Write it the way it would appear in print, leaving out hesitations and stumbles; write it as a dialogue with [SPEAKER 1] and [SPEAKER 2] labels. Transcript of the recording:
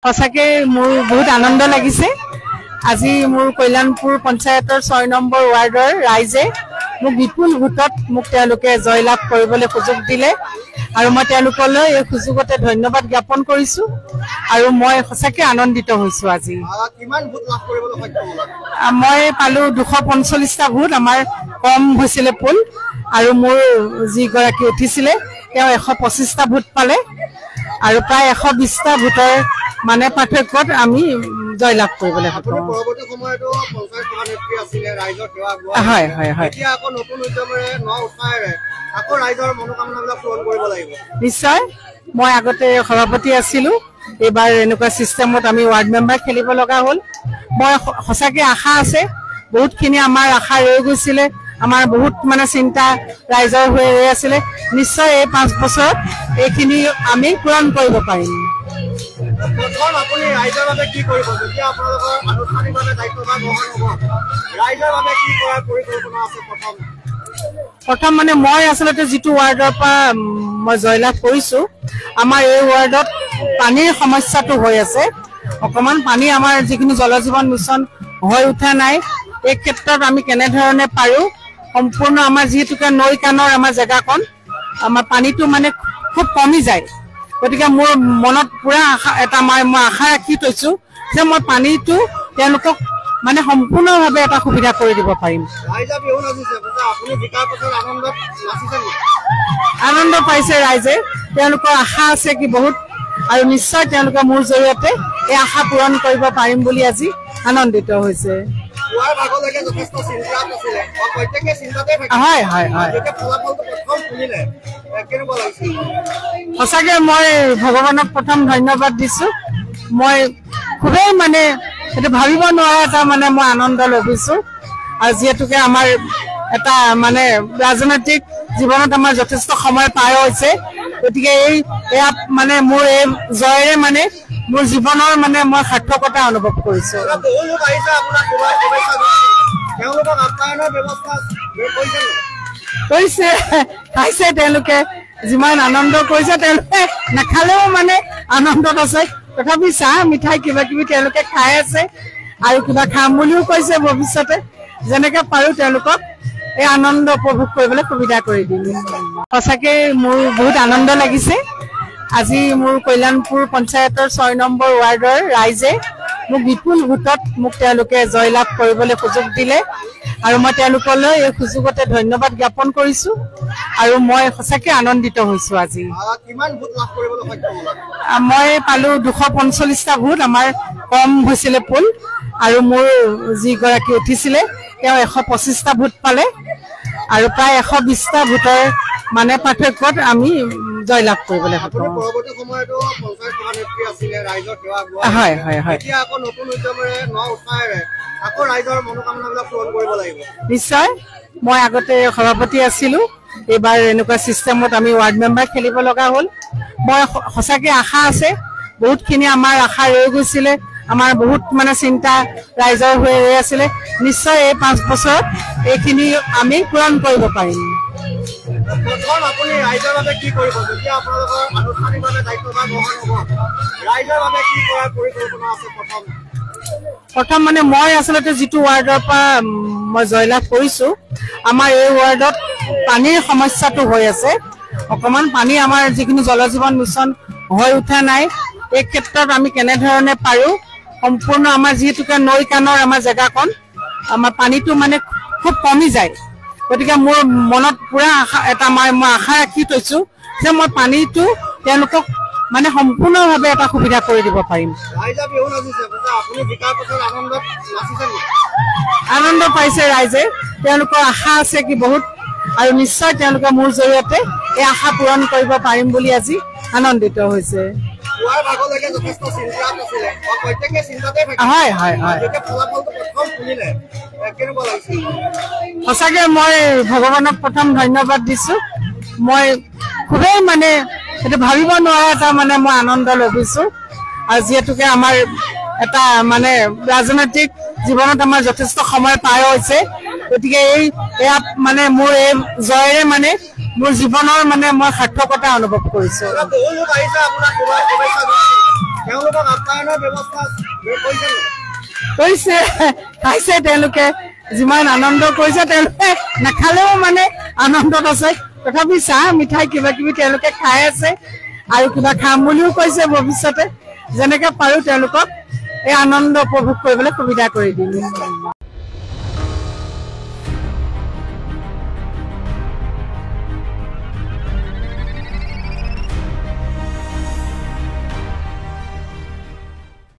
[SPEAKER 1] সঁচাকে মোৰ বহুত আনন্দ লাগিছে আজি মোৰ কল্যাণপুৰ পঞ্চায়তৰ 6 নম্বৰ ৱাৰ্ডৰ ৰাইজে মোক বিপুল ভোটত মোক তেওঁলোকে জয়লাভ কৰিবলৈ সুযোগ দিলে আৰু মই তেওঁলোকলৈ এই সুযোগতে ধন্যবাদ জ্ঞাপন কৰিছো আৰু মই সঁচাকে আনন্দিত হৈছো আজি
[SPEAKER 2] কিমান ভোট লাভ কৰিবলৈ সক্ষম হ'লা
[SPEAKER 1] মই পালো 245টা ভোট আমাৰ কম হৈছিলে পোল আৰু মোৰ যি গৰাকী উঠিছিলে তেওঁ 125টা ভোট পালে আৰু প্ৰায় 120টা ভোটৰ মানে পাৰ্থক্যত আমি জয়লাভ কৰিবলৈ
[SPEAKER 2] আপুনি পৰৱৰ্তী সময়তো পঞ্চায়ত সভানেত্ৰী আছিলে ৰাইজৰ সেৱা আগবঢ়াই
[SPEAKER 1] হয় হয় হয়
[SPEAKER 2] এতিয়া আকৌ নতুন উদ্যমেৰে উৎসাহেৰে আকৌ ৰাইজৰ মনোকামনাবিলাক পূৰণ কৰিব লাগিব
[SPEAKER 1] নিশ্চয় মই আগতে সভাপতি আছিলো এবাৰ এনেকুৱা সিস্টেমত আমি ৱাৰ্ড মেম্বাৰ খেলিব লগা হ'ল মই সঁচাকে আশা আছে বহুতখিনি আমাৰ আশা ৰৈ গৈছিলে আমাৰ বহুত মানে চিন্তা ৰাইজৰ হৈ আছিলে নিশ্চয় এই 5 বছৰত এইখিনি আমি পূৰণ কৰিব পাৰিম
[SPEAKER 2] প্ৰথম আপুনি ৰাইজৰ বাবে কি কৰিব যেতিয়া আপোনালোকৰ আনুষ্ঠানিকভাৱে দায়িত্বভাৰ গ্ৰহণ হ'ব ৰাইজৰ বাবে কি কৰাৰ পৰিকল্পনা আছে
[SPEAKER 1] প্ৰথম মানে মই আচলতে যিটো ৱাৰ্ডৰ পৰা মই জয়লাভ কৰিছো আমাৰ এই ৱাৰ্ডত পানীৰ সমস্যাটো হৈ আছে অকমান পানী আমাৰ যিখিনি জল জীৱন মিছন হৈ উঠা নাই এই ক্ষেত্ৰত আমি কেনে ধৰণে পাৰো সম্পূৰ্ণ আমাৰ যিহেতুকে নৈ কানৰ আমাৰ জেগাখন আমাৰ পানীটো মানে খুব কমি যায় গতিকে মোৰ মনত পুৰা এটা মই আশা ৰাখি থৈছো যে মই পানীটো তেওঁলোকক মানে সম্পূৰ্ণভাৱে এটা সুবিধা কৰি দিব পাৰিম আনন্দ পাইছে ৰাইজে তেওঁলোকৰ আশা আছে কি বহুত আৰু নিশ্চয় তেওঁলোকে মোৰ জৰিয়তে এই আশা পূৰণ কৰিব পাৰিম বুলি আজি আনন্দিত হৈছে হয় হয় হয় সঁচাকে মই ভগৱানক প্ৰথম ধন্যবাদ দিছো মই খুবেই মানে এটা ভাবিব নোৱাৰা এটা মানে মই আনন্দ লভিছো আৰু যিহেতুকে আমাৰ এটা মানে ৰাজনৈতিক জীৱনত আমাৰ যথেষ্ট সময় পাৰ হৈছে গতিকে এয়া মানে মোৰ এই জয়েৰে মানে মোৰ জীৱনৰ মানে মই সাৰ্থকতা অনুভৱ কৰিছো কৰিছে খাইছে তেওঁলোকে যিমান আনন্দ কৰিছে তেওঁলোকে নাখালেও মানে আনন্দত আছে তথাপি চাহ মিঠাই কিবা কিবি তেওঁলোকে খাই আছে আৰু কিবা খাম বুলিও কৈছে ভৱিষ্যতে যেনেকে পাৰো তেওঁলোকক এই আনন্দ উপভোগ কৰিবলৈ সুবিধা কৰি দিম সঁচাকে মোৰ বহুত আনন্দ লাগিছে আজি মোৰ কল্যাণপুৰ পঞ্চায়তৰ 6 নম্বৰ ৱাৰ্ডৰ ৰাইজে মোক বিপুল ভোটত মোক তেওঁলোকে জয়লাভ কৰিবলৈ সুযোগ দিলে আৰু মই তেওঁলোকলৈ এই সুযোগতে ধন্যবাদ জ্ঞাপন কৰিছো আৰু মই সঁচাকে আনন্দিত হৈছো আজি
[SPEAKER 2] কিমান ভোট লাভ কৰিবলৈ সক্ষম হ'লা
[SPEAKER 1] মই পালো 245টা ভোট আমাৰ কম হৈছিলে পোল আৰু মোৰ যি গৰাকী উঠিছিলে তেওঁ 125টা ভোট পালে আৰু প্ৰায় 120টা ভোটৰ মানে পাৰ্থক্যত আমি জয়লাভ কৰিবলৈ
[SPEAKER 2] আপুনি পৰৱৰ্তী সময়তো পঞ্চায়ত সভানেত্ৰী আছিলে ৰাইজৰ সেৱা আগবঢ়াই
[SPEAKER 1] হয় হয় হয়
[SPEAKER 2] এতিয়া আকৌ নতুন উদ্যমেৰে উৎসাহেৰে আকৌ ৰাইজৰ মনোকামনাবিলাক পূৰণ কৰিব লাগিব
[SPEAKER 1] নিশ্চয় মই আগতে সভাপতি আছিলো এবাৰ এনেকুৱা সিস্টেমত আমি ৱাৰ্ড মেম্বাৰ খেলিব লগা হ'ল মই সঁচাকে আশা আছে বহুতখিনি আমাৰ আশা ৰৈ গৈছিলে আমাৰ বহুত মানে চিন্তা ৰাইজৰ হৈ আছিলে নিশ্চয় এই 5 বছৰত এইখিনি আমি পূৰণ কৰিব পাৰিম
[SPEAKER 2] প্ৰথম আপুনি ৰাইজৰ বাবে কি কৰিব যেতিয়া আপোনালোকৰ আনুষ্ঠানিকভাৱে দায়িত্বভাৰ গ্ৰহণ হ'ব ৰাইজৰ বাবে কি কৰাৰ পৰিকল্পনা আছে
[SPEAKER 1] প্ৰথম মানে মই আচলতে যিটো ৱাৰ্ডৰ পৰা মই জয়লাভ কৰিছো আমাৰ এই ৱাৰ্ডত পানীৰ সমস্যাটো হৈ আছে অকমান পানী আমাৰ যিখিনি জল জীৱন মিছন হৈ উঠা নাই এই ক্ষেত্ৰত আমি কেনে ধৰণে পাৰো সম্পূৰ্ণ আমাৰ যিহেতুকে নৈ কানৰ আমাৰ জেগাখন আমাৰ পানীটো মানে খুব কমি যায় গতিকে মোৰ মনত পুৰা এটা মই আশা ৰাখি থৈছো যে মই পানীটো তেওঁলোকক মানে সম্পূৰ্ণভাৱে এটা সুবিধা কৰি দিব পাৰিম আনন্দ পাইছে ৰাইজে তেওঁলোকৰ আশা আছে কি বহুত আৰু নিশ্চয় তেওঁলোকে মোৰ জৰিয়তে এই আশা পূৰণ কৰিব পাৰিম বুলি আজি আনন্দিত হৈছে হয় হয় হয় সঁচাকে মই ভগৱানক প্ৰথম ধন্যবাদ দিছো মই খুবেই মানে এটা ভাবিব নোৱাৰা এটা মানে মই আনন্দ লভিছো আৰু যিহেতুকে আমাৰ এটা মানে ৰাজনৈতিক জীৱনত আমাৰ যথেষ্ট সময় পাৰ হৈছে গতিকে এয়া মানে মোৰ এই জয়েৰে মানে মোৰ জীৱনৰ মানে মই সাৰ্থকতা অনুভৱ কৰিছো
[SPEAKER 2] তেওঁলোকক আপ্যায়নৰ ব্যৱস্থা কৰিছে
[SPEAKER 1] কৰিছে খাইছে তেওঁলোকে যিমান আনন্দ কৰিছে তেওঁলোকে নাখালেও মানে আনন্দত আছে তথাপি চাহ মিঠাই কিবা কিবি তেওঁলোকে খাই আছে আৰু কিবা খাম বুলিও কৈছে ভৱিষ্যতে যেনেকে পাৰো তেওঁলোকক এই আনন্দ উপভোগ কৰিবলৈ সুবিধা কৰি দিম